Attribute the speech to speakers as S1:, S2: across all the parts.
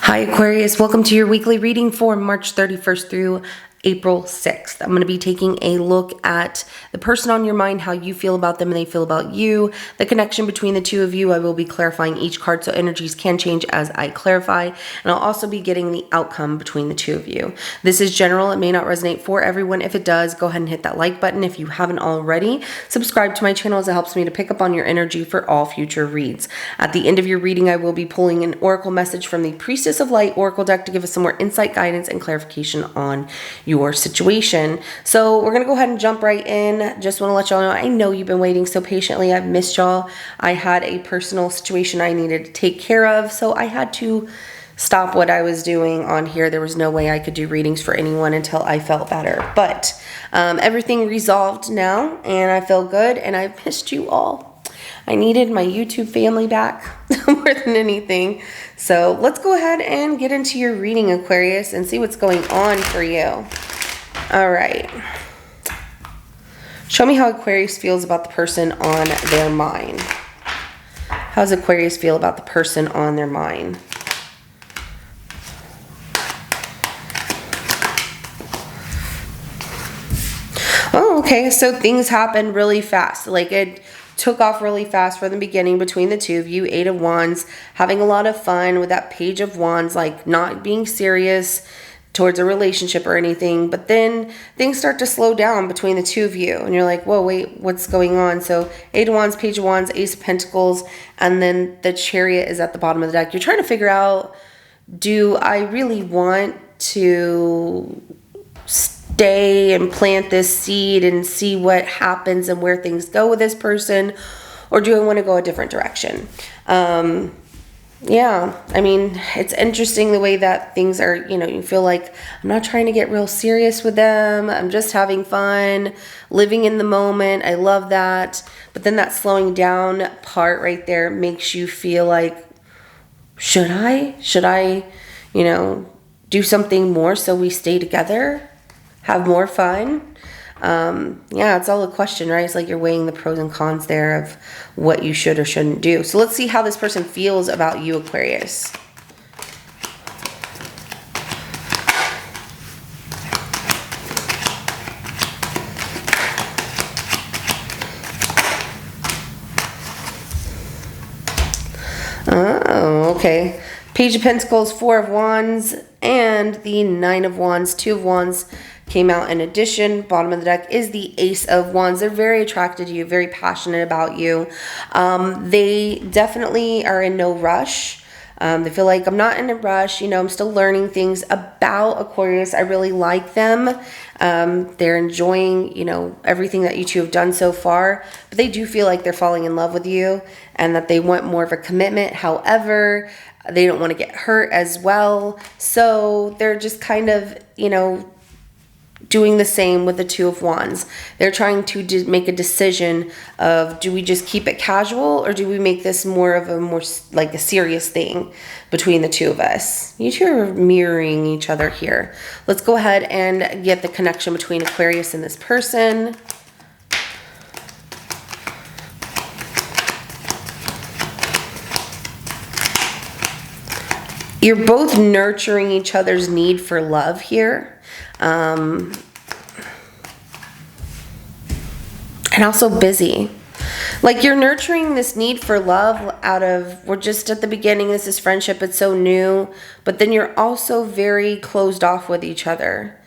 S1: Hi Aquarius, welcome to your weekly reading for March 31st through April 6th. I'm going to be taking a look at the person on your mind, how you feel about them and they feel about you, the connection between the two of you. I will be clarifying each card so energies can change as I clarify, and I'll also be getting the outcome between the two of you. This is general. It may not resonate for everyone. If it does, go ahead and hit that like button. If you haven't already, subscribe to my channel as it helps me to pick up on your energy for all future reads. At the end of your reading, I will be pulling an oracle message from the Priestess of Light Oracle deck to give us some more insight, guidance, and clarification on your situation. So we're going to go ahead and jump right in. Just want to let y'all know, I know you've been waiting so patiently. I've missed y'all. I had a personal situation I needed to take care of, so I had to stop what I was doing on here. There was no way I could do readings for anyone until I felt better. But everything resolved now, and I feel good, and I've missed you all. I needed my YouTube family back more than anything. So let's go ahead and get into your reading, Aquarius, and see what's going on for you. All right. Show me how Aquarius feels about the person on their mind. How does Aquarius feel about the person on their mind? Oh, okay. So things happen really fast. Like it took off really fast from the beginning between the two of you. Eight of Wands, having a lot of fun with that Page of Wands, like not being serious towards a relationship or anything. But then things start to slow down between the two of you. And you're like, whoa, wait, what's going on? So Eight of Wands, Page of Wands, Ace of Pentacles, and then the Chariot is at the bottom of the deck. You're trying to figure out, do I really want to stay and plant this seed and see what happens and where things go with this person, or do I want to go a different direction? Yeah, I mean, it's interesting the way that things are, you feel like I'm not trying to get real serious with them. I'm just having fun, living in the moment. I love that. But then that slowing down part right there makes you feel like, should I, do something more so we stay together? Have more fun? Yeah, it's all a question, right? It's like you're weighing the pros and cons there of what you should or shouldn't do. So let's see how this person feels about you, Aquarius. Oh, okay. Page of Pentacles, Four of Wands, and the Nine of Wands. Two of Wands came out in addition. Bottom of the deck is the Ace of Wands. They're very attracted to you, very passionate about you. They definitely are in no rush. They feel like, I'm not in a rush, I'm still learning things about Aquarius. I really like them. They're enjoying, everything that you two have done so far, but they do feel like they're falling in love with you and that they want more of a commitment. However, they don't want to get hurt as well. So they're just kind of, doing the same with the Two of Wands. They're trying to make a decision of, do we just keep it casual or do we make this more like a serious thing between the two of us? You two are mirroring each other here. Let's go ahead and get the connection between Aquarius and this person. You're both nurturing each other's need for love here. And also busy. Like you're nurturing this need for love out of, we're just at the beginning, this is friendship, it's so new, but then you're also very closed off with each other.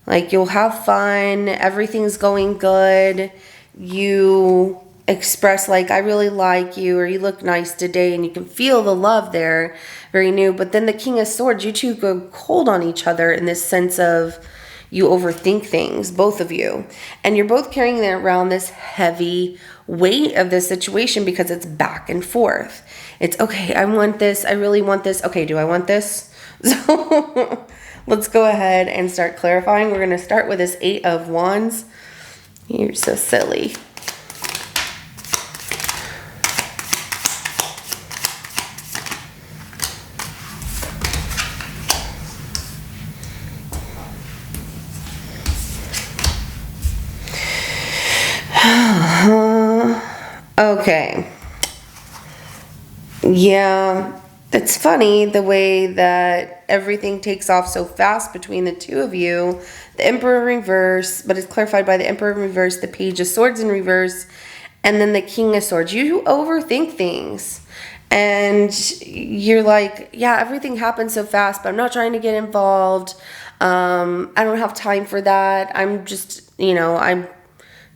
S1: Like you'll have fun, everything's going good, you express like, I really like you, or you look nice today, and you can feel the love there, very new. But then the King of Swords, you two go cold on each other in this sense of you overthink things, both of you, and you're both carrying around this heavy weight of this situation because it's back and forth. It's okay, I want this, I really want this. Okay, do I want this? So let's go ahead and start clarifying. We're going to start with this Eight of Wands. You're so silly. Okay. Yeah, It's funny the way that everything takes off so fast between the two of you. The Emperor reverse, but it's clarified by the Emperor reverse, the Page of Swords in reverse, and then the King of Swords. You overthink things. And you're like, yeah, everything happens so fast, but I'm not trying to get involved. I don't have time for that. I'm just, I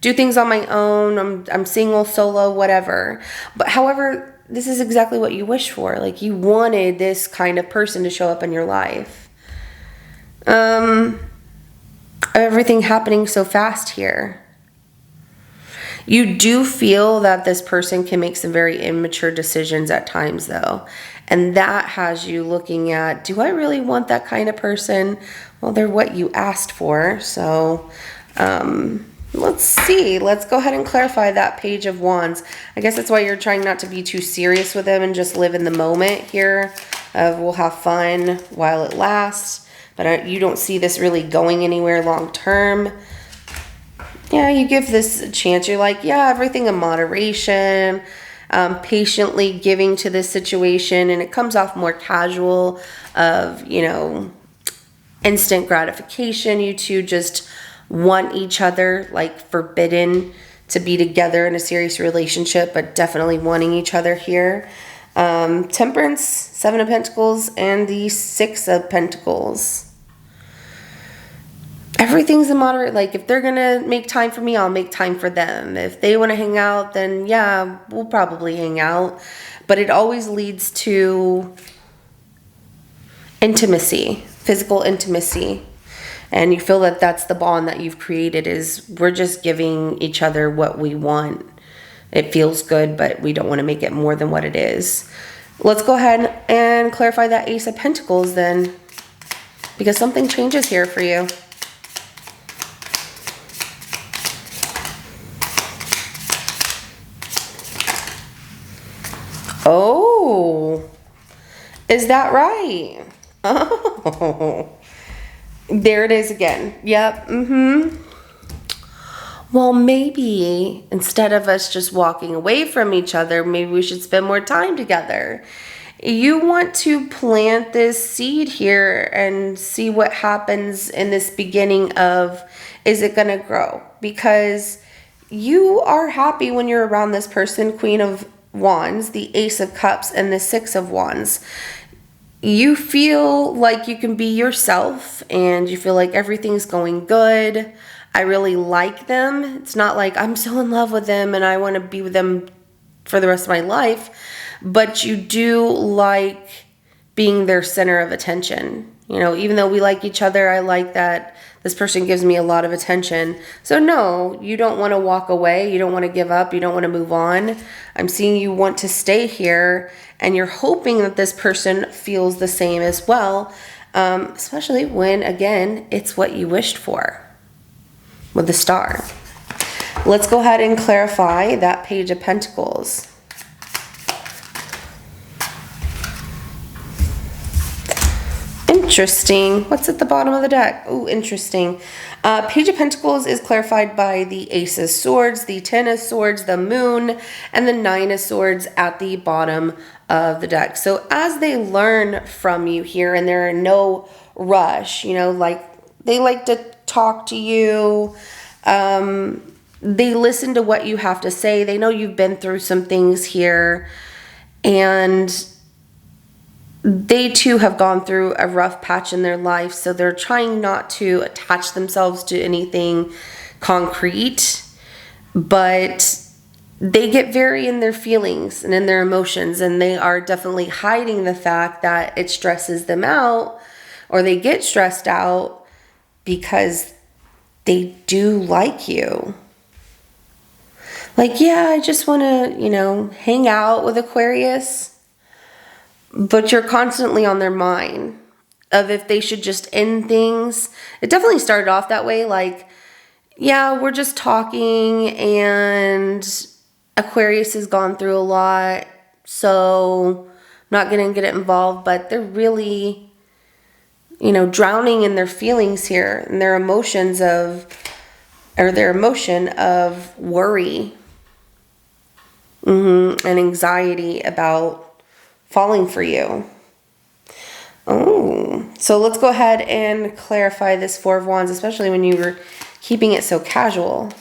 S1: do things on my own. I'm single, solo, whatever. But however, this is exactly what you wish for. Like, you wanted this kind of person to show up in your life. Everything happening so fast here. You do feel that this person can make some very immature decisions at times, though. And that has you looking at, do I really want that kind of person? Well, they're what you asked for. So, let's see. Let's go ahead and clarify that Page of Wands. I guess that's why you're trying not to be too serious with them and just live in the moment here. We'll have fun while it lasts. But you don't see this really going anywhere long term. Yeah, you give this a chance. You're like, yeah, everything in moderation, patiently giving to this situation, and it comes off more casual of, instant gratification. You two just want each other, like forbidden to be together in a serious relationship, but definitely wanting each other here. Temperance, Seven of Pentacles, and the Six of Pentacles. Everything's in moderate. Like, if they're gonna make time for me, I'll make time for them. If they want to hang out, then yeah, we'll probably hang out. But it always leads to intimacy, physical intimacy. And you feel that that's the bond that you've created, is we're just giving each other what we want. It feels good, but we don't want to make it more than what it is. Let's go ahead and clarify that Ace of Pentacles then, because something changes here for you. Oh, is that right? Oh, there it is again. Yep. Well, maybe instead of us just walking away from each other, maybe we should spend more time together. You want to plant this seed here and see what happens in this beginning of, is it going to grow? Because you are happy when you're around this person, Queen of Wands, the Ace of Cups, and the Six of Wands. You feel like you can be yourself and you feel like everything's going good. I really like them. It's not like I'm so in love with them and I want to be with them for the rest of my life, but you do like being their center of attention. Even though we like each other, I like that this person gives me a lot of attention. So no, you don't want to walk away. You don't want to give up. You don't want to move on. I'm seeing you want to stay here, and you're hoping that this person feels the same as well, especially when, again, it's what you wished for with the Star. Let's go ahead and clarify that Page of Pentacles. Interesting. What's at the bottom of the deck? Oh, interesting. Page of Pentacles is clarified by the Ace of Swords, the Ten of Swords, the Moon, and the Nine of Swords at the bottom of the deck. So as they learn from you here, and they're in no rush, like they like to talk to you. They listen to what you have to say. They know you've been through some things here, and they too have gone through a rough patch in their life, so they're trying not to attach themselves to anything concrete, but they get very in their feelings and in their emotions, and they are definitely hiding the fact that it stresses them out, or they get stressed out because they do like you. Like, yeah, I just want to, hang out with Aquarius. But you're constantly on their mind of if they should just end things. It definitely started off that way. Like, yeah, we're just talking and Aquarius has gone through a lot, so I'm not going to get involved. But they're really, drowning in their feelings here and their emotions their emotion of worry and anxiety about falling for you. Oh, so let's go ahead and clarify this Four of Wands, especially when you were keeping it so casual.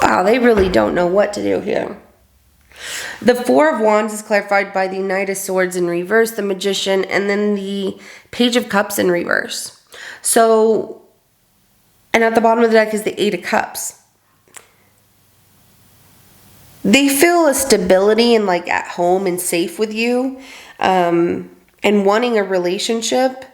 S1: Wow, they really don't know what to do here. The Four of Wands is clarified by the Knight of Swords in reverse, the Magician, and then the Page of Cups in reverse. So, and at the bottom of the deck is the Eight of Cups. They feel a stability and like at home and safe with you, and wanting a relationship.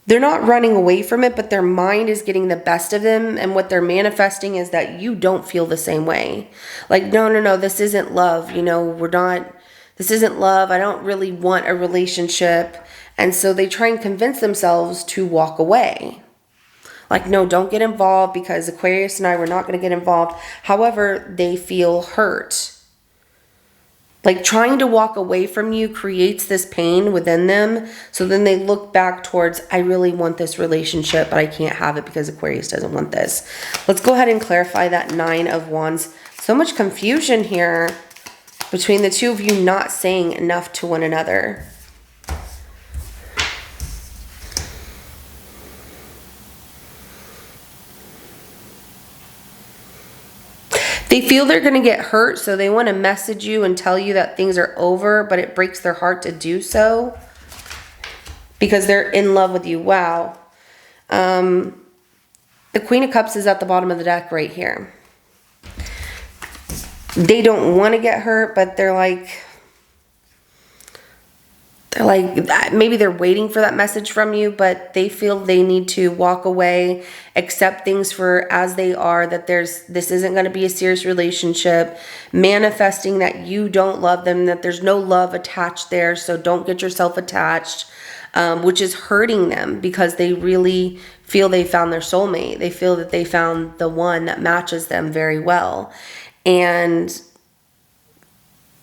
S1: They're not running away from it, but their mind is getting the best of them. And what they're manifesting is that you don't feel the same way. Like, no, this isn't love. You know, this isn't love. I don't really want a relationship. And so they try and convince themselves to walk away. Like, no, don't get involved because Aquarius and I were not going to get involved. However, they feel hurt. Like trying to walk away from you creates this pain within them. So then they look back towards, I really want this relationship, but I can't have it because Aquarius doesn't want this. Let's go ahead and clarify that Nine of Wands. So much confusion here between the two of you not saying enough to one another. They feel they're going to get hurt, so they want to message you and tell you that things are over, but it breaks their heart to do so because they're in love with you. Wow. The Queen of Cups is at the bottom of the deck right here. They don't want to get hurt, but they're like, maybe they're waiting for that message from you, but they feel they need to walk away, accept things for as they are, that this isn't going to be a serious relationship, manifesting that you don't love them, that there's no love attached there, so don't get yourself attached, which is hurting them because they really feel they found their soulmate. They feel that they found the one that matches them very well. And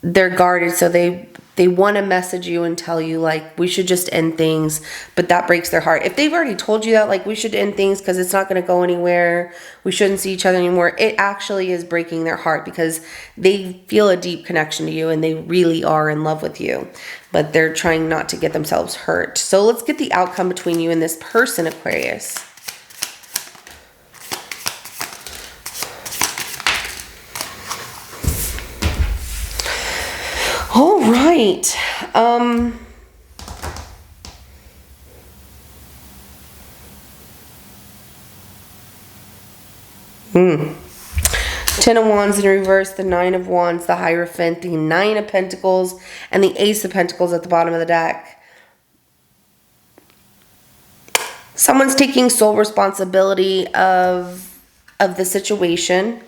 S1: they're guarded, so they want to message you and tell you like we should just end things, but that breaks their heart. If they've already told you that like we should end things because it's not going to go anywhere, we shouldn't see each other anymore, it actually is breaking their heart because they feel a deep connection to you and they really are in love with you, but they're trying not to get themselves hurt. So let's get the outcome between you and this person, Aquarius. All right. Ten of Wands in reverse, the Nine of Wands, the Hierophant, the Nine of Pentacles, and the Ace of Pentacles at the bottom of the deck. Someone's taking sole responsibility of the situation,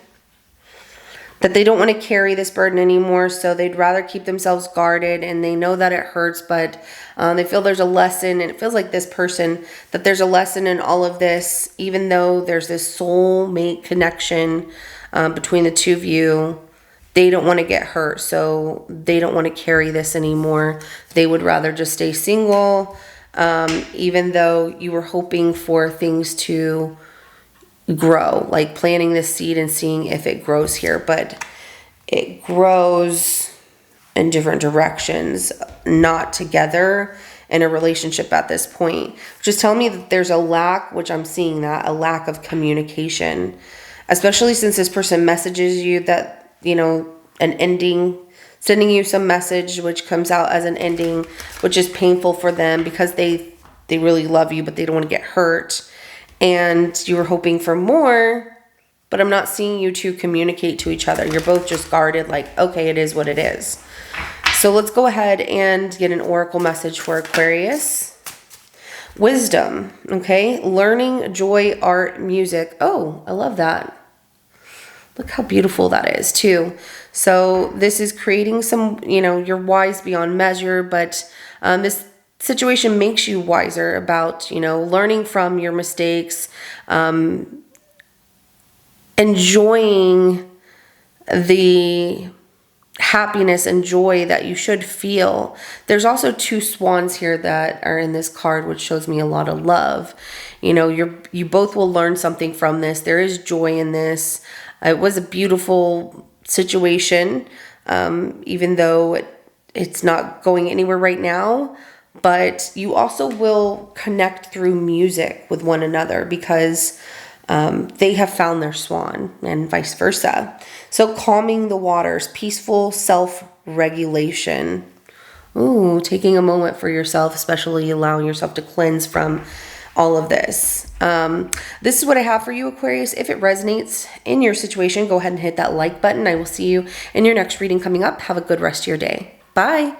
S1: that they don't want to carry this burden anymore, so they'd rather keep themselves guarded, and they know that it hurts, but they feel there's a lesson, and it feels like this person, that there's a lesson in all of this, even though there's this soulmate connection between the two of you. They don't want to get hurt, so they don't want to carry this anymore. They would rather just stay single, even though you were hoping for things to grow, like planting this seed and seeing if it grows here, but it grows in different directions, not together in a relationship at this point. Just tell me that there's a lack, which I'm seeing that, a lack of communication, especially since this person messages you that, you know, an ending, sending you some message which comes out as an ending, which is painful for them because they really love you, but they don't want to get hurt. And you were hoping for more, but I'm not seeing you two communicate to each other. You're both just guarded, like, okay, it is what it is. So let's go ahead and get an oracle message for Aquarius. Wisdom, okay? Learning, joy, art, music. Oh, I love that. Look how beautiful that is, too. So this is creating some, you know, you're wise beyond measure, but this situation makes you wiser about, learning from your mistakes, enjoying the happiness and joy that you should feel. There's also 2 swans here that are in this card, which shows me a lot of love. You both will learn something from this. There is joy in this. It was a beautiful situation, even though it's not going anywhere right now. But you also will connect through music with one another because they have found their swan, and vice versa. So calming the waters, peaceful self-regulation. Ooh, taking a moment for yourself, especially allowing yourself to cleanse from all of this. This is what I have for you, Aquarius. If it resonates in your situation, go ahead and hit that like button. I will see you in your next reading coming up. Have a good rest of your day. Bye.